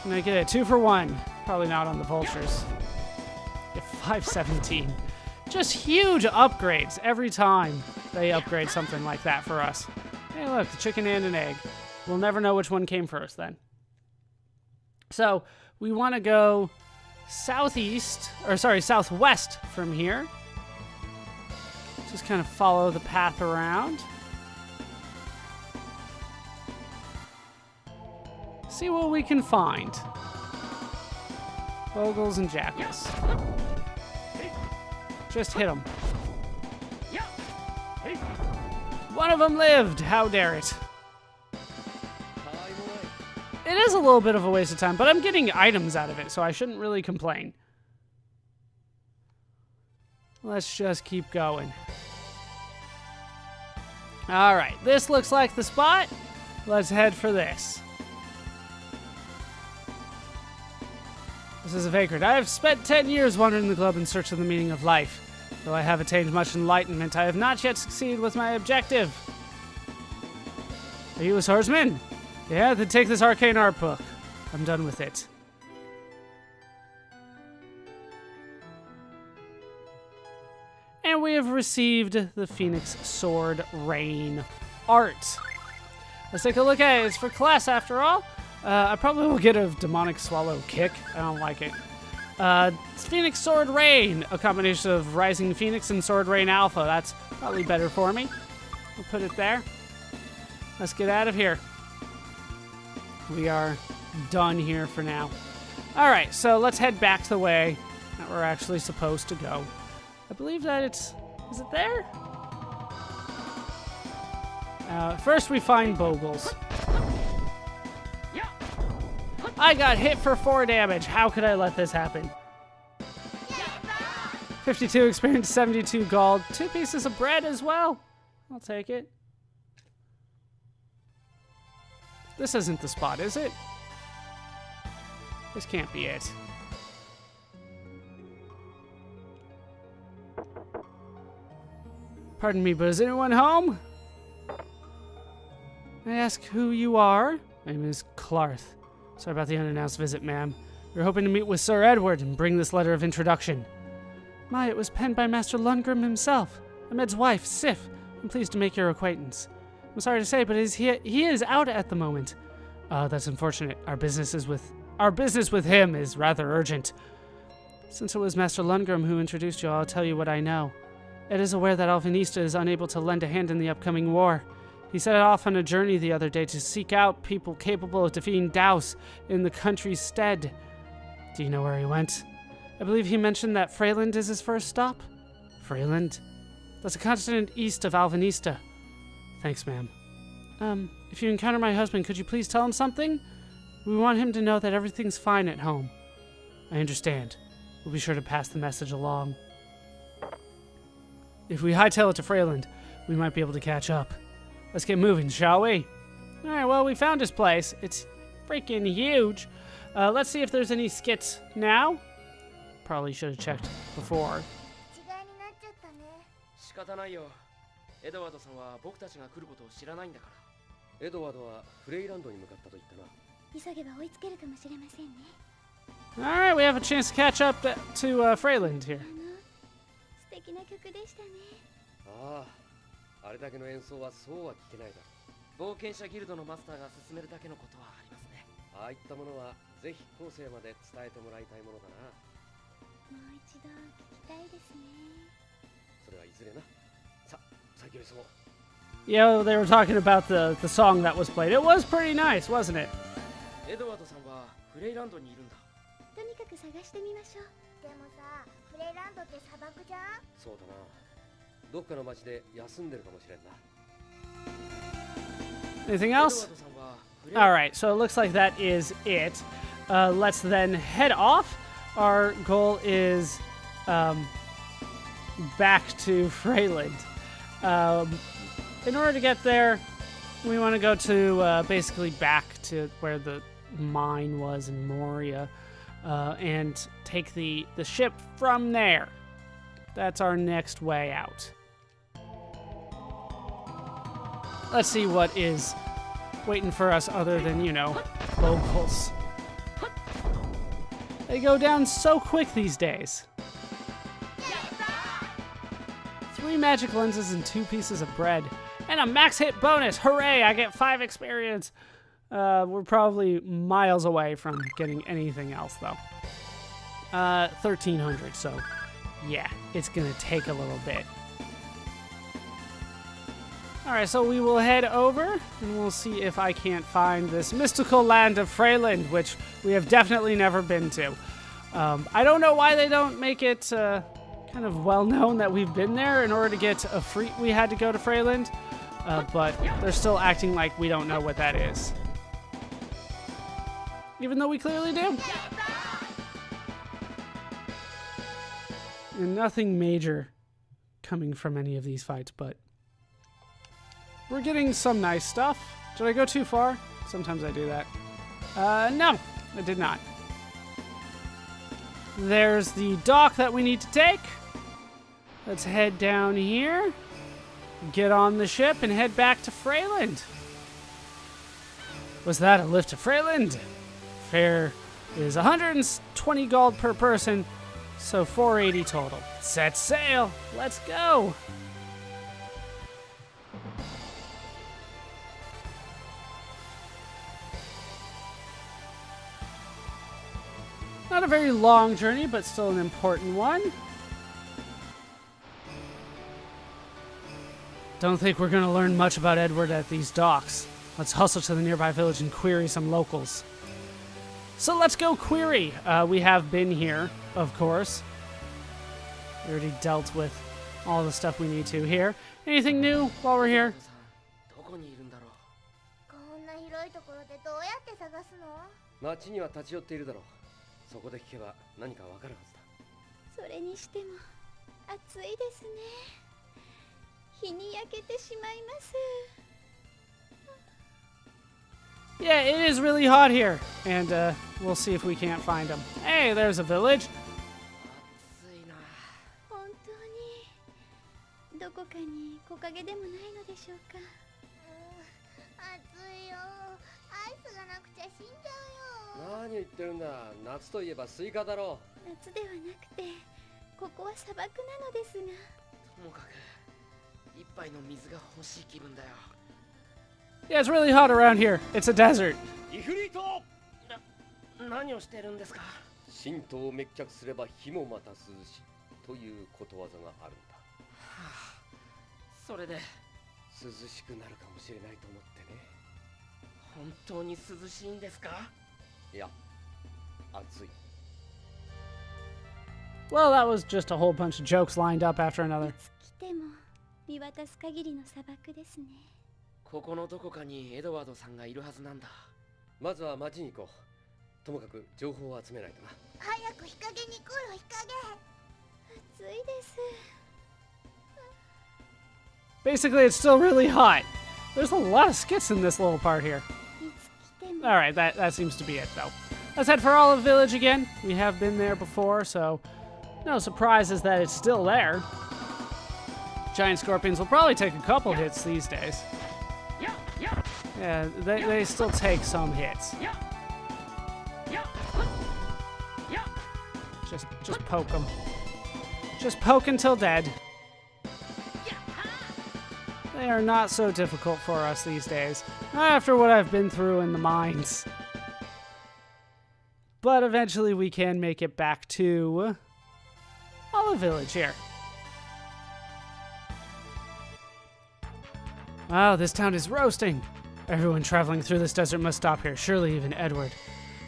Can I get it? 2 for 1. Probably not on the vultures. Get 517. Just huge upgrades every time they upgrade something like that for us. Hey, look, a chicken and an egg. We'll never know which one came first then. So we want to go southwest from here. Just kind of follow the path around. See what we can find. Bogles and jackals. Just hit them. One of them lived. How dare it. It is a little bit of a waste of time, but I'm getting items out of it, so I shouldn't really complain. Let's just keep going. All right, this looks like the spot. Let's head for this. This is a vagrant. I have spent 10 years wandering the globe in search of the meaning of life. Though I have attained much enlightenment, I have not yet succeeded with my objective. Are you a swordsman? Yeah, then take this arcane art book. I'm done with it. And we have received the Phoenix Sword Rain art. Let's take a look at it. It's for class after all. I probably will get a demonic swallow kick. I don't like it. It's Phoenix Sword Rain, a combination of Rising Phoenix and Sword Rain Alpha. That's probably better for me. We'll put it there. Let's get out of here. We are done here for now. All right, so let's head back the way that we're actually supposed to go. I believe that it's... Is it there? First we find Bogles. I got hit for 4 damage. How could I let this happen? 52 experience, 72 gold. 2 pieces of bread as well. I'll take it. This isn't the spot, is it? This can't be it. Pardon me, but is anyone home? May I ask who you are? My name is Clarth. Sorry about the unannounced visit, ma'am. We were hoping to meet with Sir Edward and bring this letter of introduction. My, it was penned by Master Lundgren himself. Ahmed's wife, Sif. I'm pleased to make your acquaintance. I'm sorry to say, but he is out at the moment. That's unfortunate. Our business with him is rather urgent. Since it was Master Lundgren who introduced you, I'll tell you what I know. Ed is aware that Alvinista is unable to lend a hand in the upcoming war. He set off on a journey the other day to seek out people capable of defeating Daus in the country's stead. Do you know where he went? I believe he mentioned that Freyland is his first stop. Freyland? That's a continent east of Alvinista. Thanks, ma'am. If you encounter my husband, could you please tell him something? We want him to know that everything's fine at home. I understand. We'll be sure to pass the message along. If we hightail it to Freyland, we might be able to catch up. Let's get moving, shall we? Alright, well, we found his place. It's freaking huge. Let's see if there's any skits now. Probably should have checked before. Alright, we have a chance to catch up to Freyland here. Yeah, they were talking about the song that was played. It was pretty nice, wasn't it? Anything else? Alright, so it looks like that is it. Let's then head off. Our goal is back to Freyland. In order to get there, we want to go to basically back to where the mine was in Moria and take the ship from there. That's our next way out. Let's see what is waiting for us other than, you know, Bogles. They go down so quick these days. 3 magic lenses and 2 pieces of bread. And a max hit bonus. Hooray, I get 5 experience. We're probably miles away from getting anything else, though. 1,300, so yeah, it's gonna take a little bit. Alright, so we will head over, and we'll see if I can't find this mystical land of Freyland, which we have definitely never been to. I don't know why they don't make it kind of well known that we've been there. In order to get a free, we had to go to Freyland, but they're still acting like we don't know what that is. Even though we clearly do. And nothing major coming from any of these fights, but we're getting some nice stuff. Did I go too far? Sometimes I do that. No, I did not. There's the dock that we need to take. Let's head down here, get on the ship, and head back to Freyland. Was that a lift to Freyland? Fare is 120 gold per person, so 480 total. Set sail. Let's go. Not a very long journey, but still an important one. Don't think we're going to learn much about Edward at these docks. Let's hustle to the nearby village and query some locals. So let's go query. We have been here, of course. We already dealt with all the stuff we need to here. Anything new while we're here? こんな広いところでどうやって探すの？町には立ち寄っているだろう。そこで聞けば何かわかるはずだ。それにしても暑いですね。日に焼けてしまいます。 Yeah, it is really hot here, and we'll see if we can't find them. Hey, there's a village. 暑いな。本当にどこかに木陰でもないのでしょうか。暑いよ。アイスがなくちゃ死んじゃうよ。何言ってるんだ。夏といえばスイカだろう。夏ではなくて、ここは砂漠なのですが。ともかく一杯の水が欲しい気分だよ。 Yeah, it's really hot around here. It's a desert. イフリート。何をしてるんですか。神道を滅却すれば火もまた涼しということわざがあるんだ。はあ、それで涼しくなるかもしれないと思ってね。本当に涼しいんですか。いや、暑い。 Well, that was just a whole bunch of jokes lined up after another. 来ても見渡す限りの砂漠ですね。ここのどこかにエドワードさんがいるはずなんだ。まずは町に行こう。ともかく情報を集めないとな。早く日陰に来いよ、日陰。暑いです。 Basically, it's still really hot. There's a lot of skits in this little part here. Alright, that seems to be it, though. Let's head for Olive Village again. We have been there before, so no surprises that it's still there. Giant scorpions will probably take a couple hits these days. Yeah, they still take some hits. Just poke them. Just poke until dead. They are not so difficult for us these days. Not after what I've been through in the mines. But eventually we can make it back to Olive Village here. Wow, this town is roasting. Everyone traveling through this desert must stop here, surely even Edward.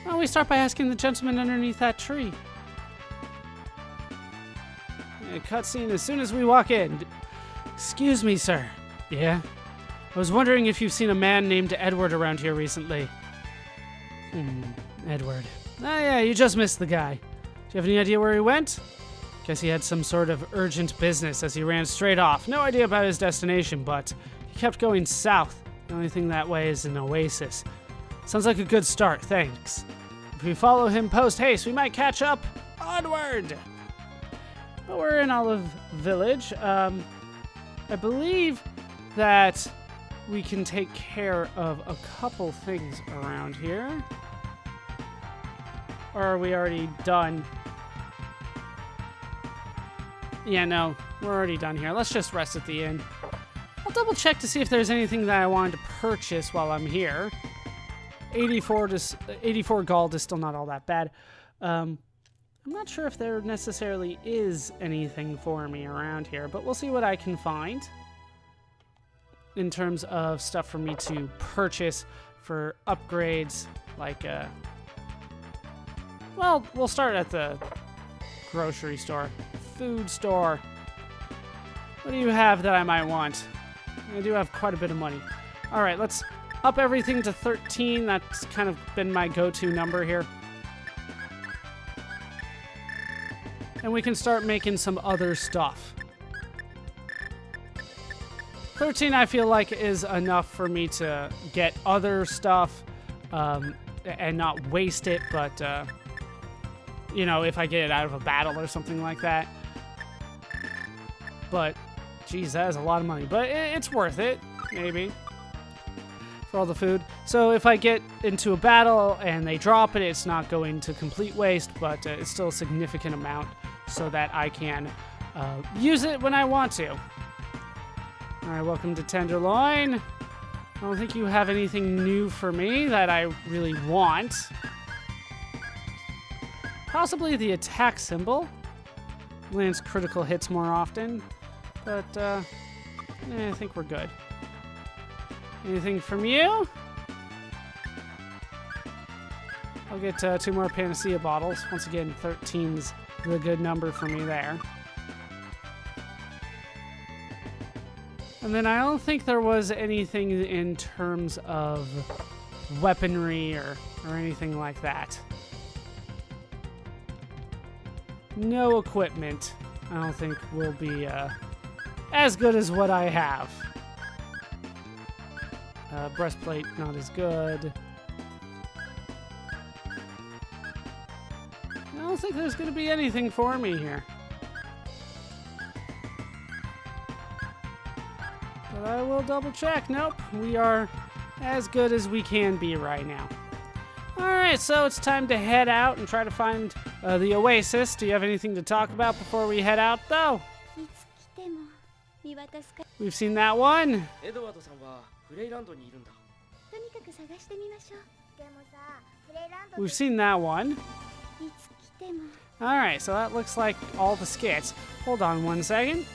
Why don't we start by asking the gentleman underneath that tree? A cutscene as soon as we walk in. Excuse me, sir. Yeah? I was wondering if you've seen a man named Edward around here recently. Edward. Ah, yeah, you just missed the guy. Do you have any idea where he went? Guess he had some sort of urgent business as he ran straight off. No idea about his destination, but he kept going south. The only thing that way is an oasis. Sounds like a good start, thanks. If we follow him post-haste, we might catch up. Onward! Well, we're in Olive Village. I believe that we can take care of a couple things around here. Or are we already done? Yeah, no, we're already done here. Let's just rest at the inn. I'll double check to see if there's anything that I wanted to purchase while I'm here. 84 gold is still not all that bad. I'm not sure if there necessarily is anything for me around here, but we'll see what I can find in terms of stuff for me to purchase for upgrades, like, well, we'll start at the grocery store. Food store. What do you have that I might want? I do have quite a bit of money. All right, let's up everything to 13. That's kind of been my go-to number here. And we can start making some other stuff. 13, I feel like, is enough for me to get other stuff and not waste it, but, you know, if I get it out of a battle or something like that. But, geez, that is a lot of money. But it's worth it, maybe, for all the food. So if I get into a battle and they drop it, it's not going to complete waste, but it's still a significant amount so that I can use it when I want to. All right, welcome to Tenderloin. I don't think you have anything new for me that I really want. Possibly the attack symbol. Lands critical hits more often. But, I think we're good. Anything from you? I'll get 2 more Panacea bottles. Once again, 13's the good number for me there. And then I don't think there was anything in terms of weaponry or anything like that. No equipment, I don't think, will be as good as what I have. Breastplate, not as good. I don't think there's going to be anything for me here. But I will double check. Nope, we are as good as we can be right now. Alright, so it's time to head out and try to find the oasis. Do you have anything to talk about before we head out, though? We've seen that one. We've seen that one. Alright, so that looks like all the skits. Hold on one second.